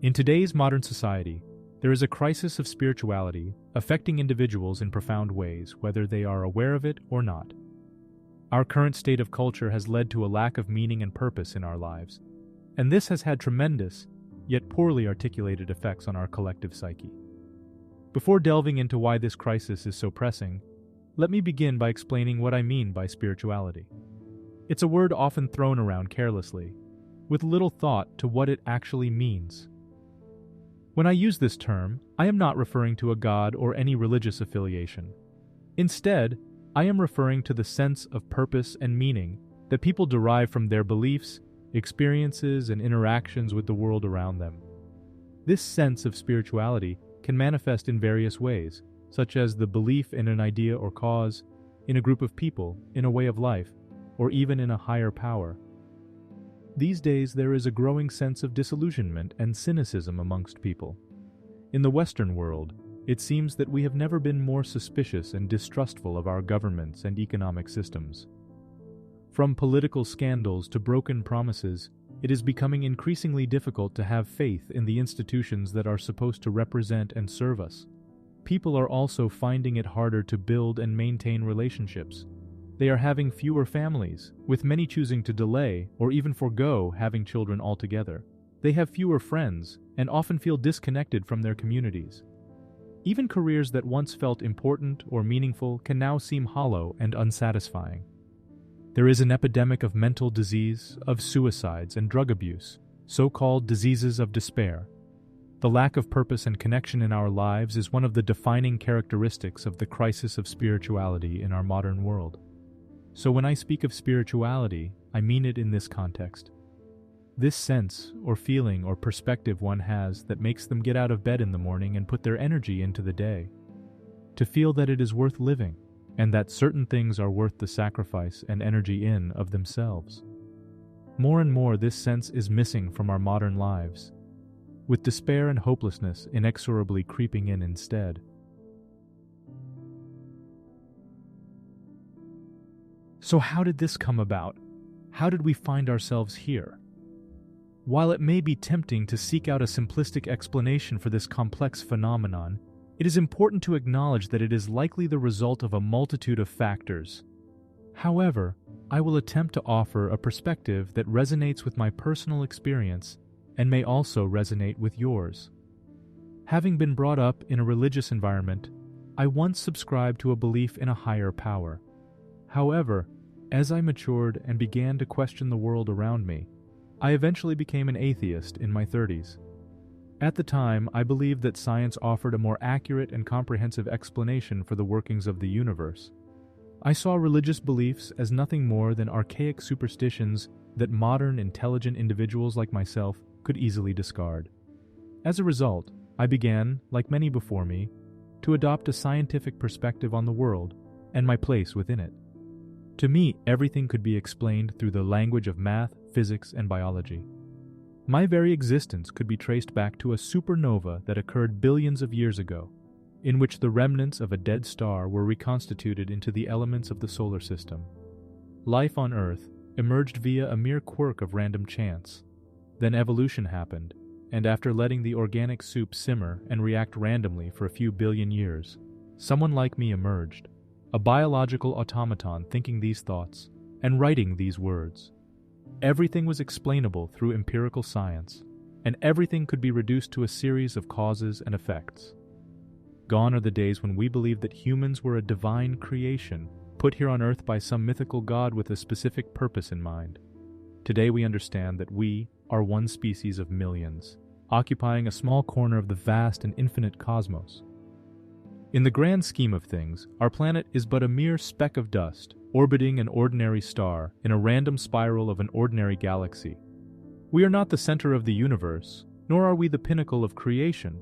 In today's modern society, there is a crisis of spirituality affecting individuals in profound ways, whether they are aware of it or not. Our current state of culture has led to a lack of meaning and purpose in our lives, and this has had tremendous, yet poorly articulated effects on our collective psyche. Before delving into why this crisis is so pressing, let me begin by explaining what I mean by spirituality. It's a word often thrown around carelessly, with little thought to what it actually means. When I use this term, I am not referring to a god or any religious affiliation. Instead, I am referring to the sense of purpose and meaning that people derive from their beliefs, experiences, and interactions with the world around them. This sense of spirituality can manifest in various ways, such as the belief in an idea or cause, in a group of people, in a way of life, or even in a higher power. These days, there is a growing sense of disillusionment and cynicism amongst people. In the Western world, it seems that we have never been more suspicious and distrustful of our governments and economic systems. From political scandals to broken promises, it is becoming increasingly difficult to have faith in the institutions that are supposed to represent and serve us. People are also finding it harder to build and maintain relationships. They are having fewer families, with many choosing to delay or even forego having children altogether. They have fewer friends and often feel disconnected from their communities. Even careers that once felt important or meaningful can now seem hollow and unsatisfying. There is an epidemic of mental disease, of suicides and drug abuse, so-called diseases of despair. The lack of purpose and connection in our lives is one of the defining characteristics of the crisis of spirituality in our modern world. So when I speak of spirituality, I mean it in this context. This sense or feeling or perspective one has that makes them get out of bed in the morning and put their energy into the day. To feel that it is worth living, and that certain things are worth the sacrifice and energy in of themselves. More and more this sense is missing from our modern lives, with despair and hopelessness inexorably creeping in instead. So how did this come about? How did we find ourselves here? While it may be tempting to seek out a simplistic explanation for this complex phenomenon, it is important to acknowledge that it is likely the result of a multitude of factors. However, I will attempt to offer a perspective that resonates with my personal experience and may also resonate with yours. Having been brought up in a religious environment, I once subscribed to a belief in a higher power. However, as I matured and began to question the world around me, I eventually became an atheist in my 30s. At the time, I believed that science offered a more accurate and comprehensive explanation for the workings of the universe. I saw religious beliefs as nothing more than archaic superstitions that modern, intelligent individuals like myself could easily discard. As a result, I began, like many before me, to adopt a scientific perspective on the world and my place within it. To me, everything could be explained through the language of math, physics, and biology. My very existence could be traced back to a supernova that occurred billions of years ago, in which the remnants of a dead star were reconstituted into the elements of the solar system. Life on Earth emerged via a mere quirk of random chance. Then evolution happened, and after letting the organic soup simmer and react randomly for a few billion years, someone like me emerged. A biological automaton thinking these thoughts and writing these words. Everything was explainable through empirical science, and everything could be reduced to a series of causes and effects. Gone are the days when we believed that humans were a divine creation, put here on earth by some mythical god with a specific purpose in mind. Today we understand that we are one species of millions, occupying a small corner of the vast and infinite cosmos. In the grand scheme of things, our planet is but a mere speck of dust, orbiting an ordinary star in a random spiral of an ordinary galaxy. We are not the center of the universe, nor are we the pinnacle of creation.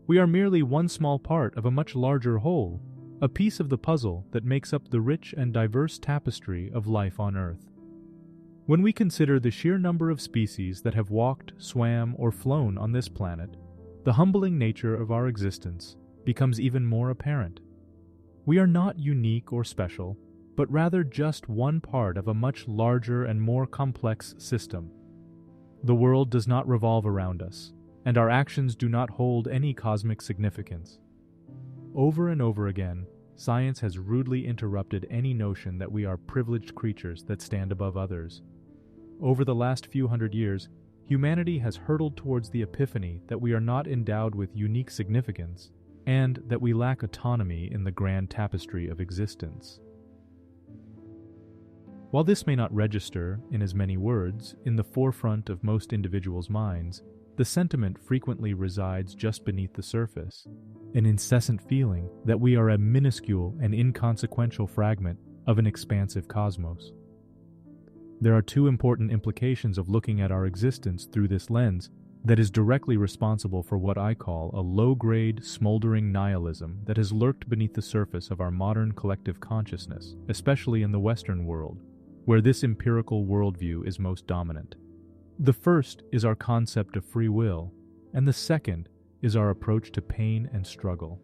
We are merely one small part of a much larger whole, a piece of the puzzle that makes up the rich and diverse tapestry of life on Earth. When we consider the sheer number of species that have walked, swam, or flown on this planet, the humbling nature of our existence becomes even more apparent. We are not unique or special, but rather just one part of a much larger and more complex system. The world does not revolve around us. and our actions do not hold any cosmic significance. Over and over again, science has rudely interrupted any notion that we are privileged creatures that stand above others. Over the last few hundred years, humanity has hurtled towards the epiphany that we are not endowed with unique significance, and that we lack autonomy in the grand tapestry of existence. While this may not register, in as many words, in the forefront of most individuals' minds, the sentiment frequently resides just beneath the surface, an incessant feeling that we are a minuscule and inconsequential fragment of an expansive cosmos. There are two important implications of looking at our existence through this lens that is directly responsible for what I call a low-grade, smoldering nihilism that has lurked beneath the surface of our modern collective consciousness, especially in the Western world, where this empirical worldview is most dominant. The first is our concept of free will, and the second is our approach to pain and struggle.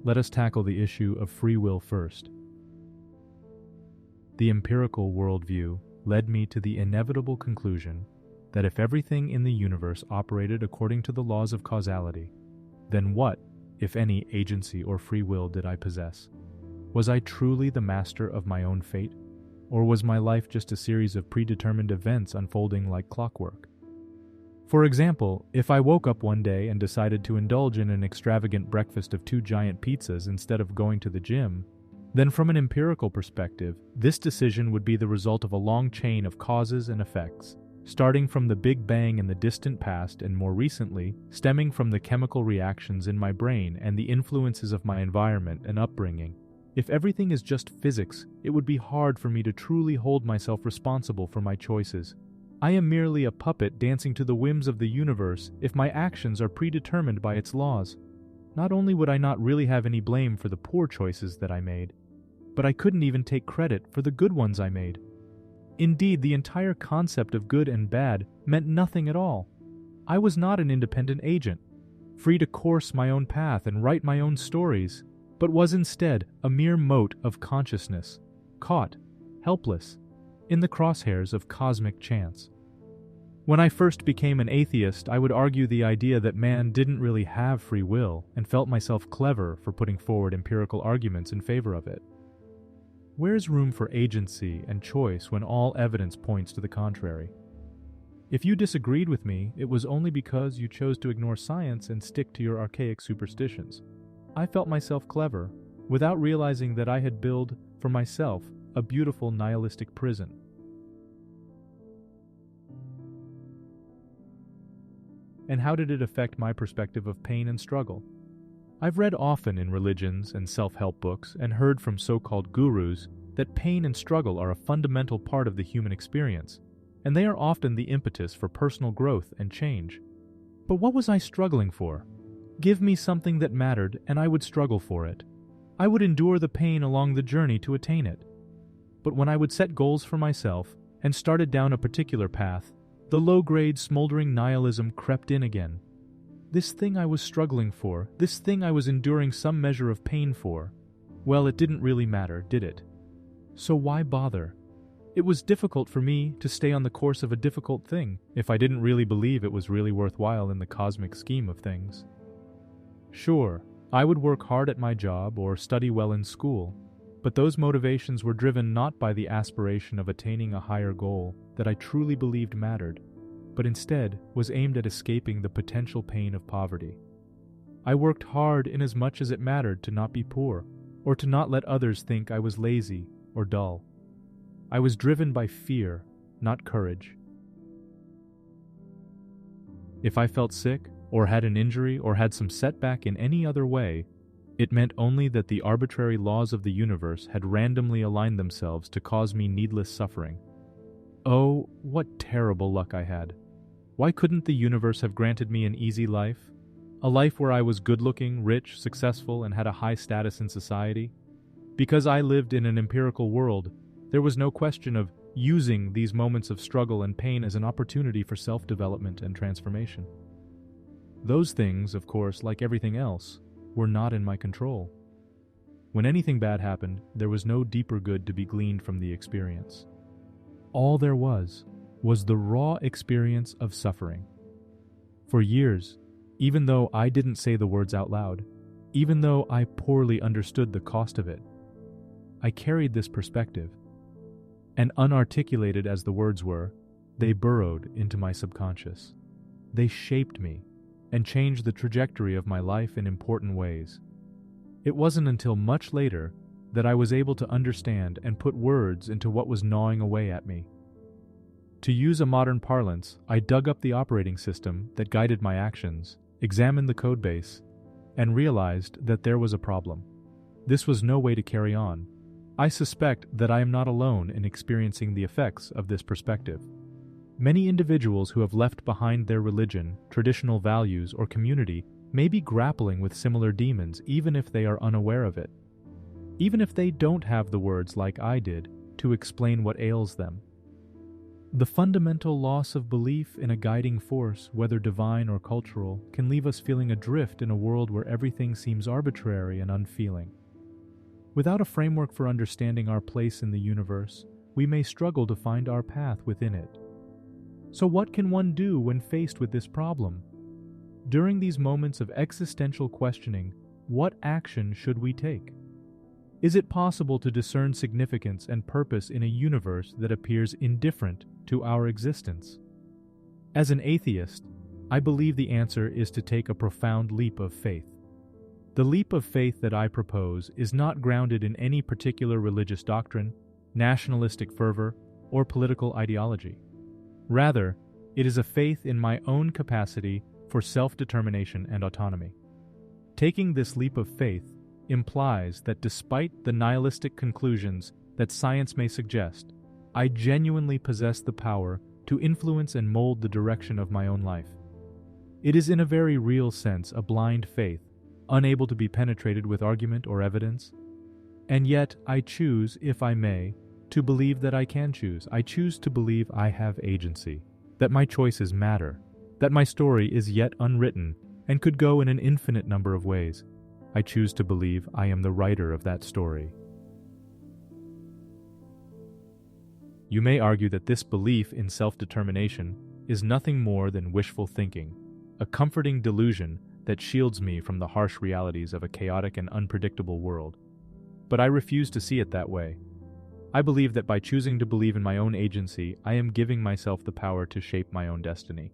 Let us tackle the issue of free will first. The empirical worldview led me to the inevitable conclusion that if everything in the universe operated according to the laws of causality, then what, if any, agency or free will did I possess? Was I truly the master of my own fate? Or was my life just a series of predetermined events unfolding like clockwork? For example, if I woke up one day and decided to indulge in an extravagant breakfast of 2 giant pizzas instead of going to the gym, then from an empirical perspective, this decision would be the result of a long chain of causes and effects, starting from the Big Bang in the distant past and more recently, stemming from the chemical reactions in my brain and the influences of my environment and upbringing. If everything is just physics, it would be hard for me to truly hold myself responsible for my choices. I am merely a puppet dancing to the whims of the universe if my actions are predetermined by its laws. Not only would I not really have any blame for the poor choices that I made, but I couldn't even take credit for the good ones I made. Indeed, the entire concept of good and bad meant nothing at all. I was not an independent agent, free to course my own path and write my own stories, but was instead a mere mote of consciousness, caught, helpless, in the crosshairs of cosmic chance. When I first became an atheist, I would argue the idea that man didn't really have free will and felt myself clever for putting forward empirical arguments in favor of it. Where's room for agency and choice when all evidence points to the contrary? If you disagreed with me, it was only because you chose to ignore science and stick to your archaic superstitions. I felt myself clever, without realizing that I had built, for myself, a beautiful nihilistic prison. And how did it affect my perspective of pain and struggle? I've read often in religions and self-help books and heard from so-called gurus that pain and struggle are a fundamental part of the human experience, and they are often the impetus for personal growth and change. But what was I struggling for? Give me something that mattered, and I would struggle for it. I would endure the pain along the journey to attain it. But when I would set goals for myself and started down a particular path, the low-grade, smoldering nihilism crept in again. This thing I was struggling for, this thing I was enduring some measure of pain for, well, it didn't really matter, did it? So why bother? It was difficult for me to stay on the course of a difficult thing if I didn't really believe it was really worthwhile in the cosmic scheme of things. Sure, I would work hard at my job or study well in school, but those motivations were driven not by the aspiration of attaining a higher goal that I truly believed mattered, but instead was aimed at escaping the potential pain of poverty. I worked hard inasmuch as it mattered to not be poor, or to not let others think I was lazy or dull. I was driven by fear, not courage. If I felt sick, or had an injury, or had some setback in any other way, it meant only that the arbitrary laws of the universe had randomly aligned themselves to cause me needless suffering. Oh, what terrible luck I had. Why couldn't the universe have granted me an easy life? A life where I was good-looking, rich, successful, and had a high status in society? Because I lived in an empirical world, there was no question of using these moments of struggle and pain as an opportunity for self-development and transformation. Those things, of course, like everything else, were not in my control. When anything bad happened, there was no deeper good to be gleaned from the experience. All there was the raw experience of suffering. For years, even though I didn't say the words out loud, even though I poorly understood the cost of it, I carried this perspective, and unarticulated as the words were, they burrowed into my subconscious. They shaped me and changed the trajectory of my life in important ways. It wasn't until much later that I was able to understand and put words into what was gnawing away at me. To use a modern parlance, I dug up the operating system that guided my actions, examined the codebase, and realized that there was a problem. This was no way to carry on. I suspect that I am not alone in experiencing the effects of this perspective. Many individuals who have left behind their religion, traditional values, or community may be grappling with similar demons even if they are unaware of it. Even if they don't have the words like I did to explain what ails them. The fundamental loss of belief in a guiding force, whether divine or cultural, can leave us feeling adrift in a world where everything seems arbitrary and unfeeling. Without a framework for understanding our place in the universe, we may struggle to find our path within it. So what can one do when faced with this problem? During these moments of existential questioning, what action should we take? Is it possible to discern significance and purpose in a universe that appears indifferent to our existence? As an atheist, I believe the answer is to take a profound leap of faith. The leap of faith that I propose is not grounded in any particular religious doctrine, nationalistic fervor, or political ideology. Rather, it is a faith in my own capacity for self-determination and autonomy. Taking this leap of faith implies that despite the nihilistic conclusions that science may suggest, I genuinely possess the power to influence and mold the direction of my own life. It is in a very real sense a blind faith, unable to be penetrated with argument or evidence. And yet I choose, if I may, to believe that I can choose. I choose to believe I have agency, that my choices matter, that my story is yet unwritten and could go in an infinite number of ways. I choose to believe I am the writer of that story. You may argue that this belief in self-determination is nothing more than wishful thinking, a comforting delusion that shields me from the harsh realities of a chaotic and unpredictable world. But I refuse to see it that way. I believe that by choosing to believe in my own agency, I am giving myself the power to shape my own destiny.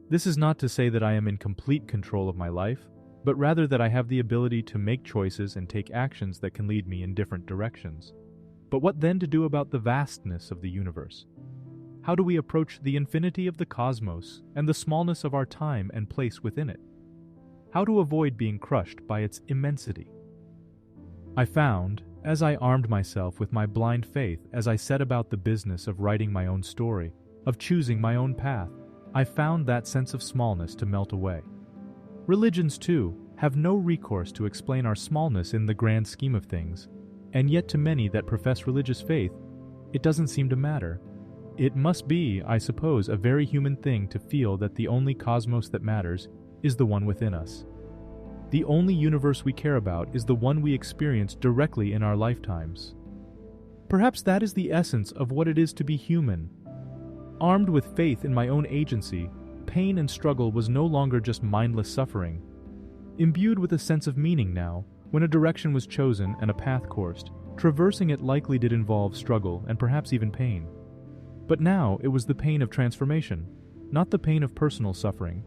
This is not to say that I am in complete control of my life, but rather that I have the ability to make choices and take actions that can lead me in different directions. But what then to do about the vastness of the universe? How do we approach the infinity of the cosmos and the smallness of our time and place within it? How to avoid being crushed by its immensity? I found, as I armed myself with my blind faith, as I set about the business of writing my own story, of choosing my own path, I found that sense of smallness to melt away. Religions, too, have no recourse to explain our smallness in the grand scheme of things, and yet to many that profess religious faith, it doesn't seem to matter. It must be, I suppose, a very human thing to feel that the only cosmos that matters is the one within us. The only universe we care about is the one we experience directly in our lifetimes. Perhaps that is the essence of what it is to be human. Armed with faith in my own agency, pain and struggle was no longer just mindless suffering. Imbued with a sense of meaning now, when a direction was chosen and a path coursed, traversing it likely did involve struggle and perhaps even pain. But now it was the pain of transformation, not the pain of personal suffering.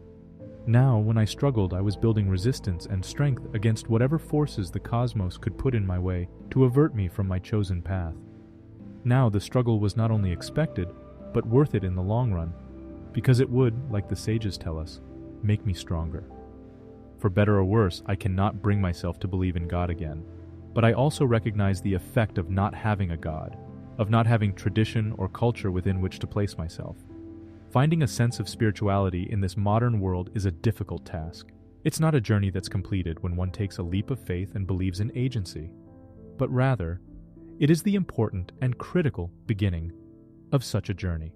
Now, when I struggled, I was building resistance and strength against whatever forces the cosmos could put in my way to avert me from my chosen path. Now the struggle was not only expected, but worth it in the long run, because it would, like the sages tell us, make me stronger. For better or worse, I cannot bring myself to believe in God again, but I also recognize the effect of not having a God, of not having tradition or culture within which to place myself. Finding a sense of spirituality in this modern world is a difficult task. It's not a journey that's completed when one takes a leap of faith and believes in agency, but rather, it is the important and critical beginning of such a journey.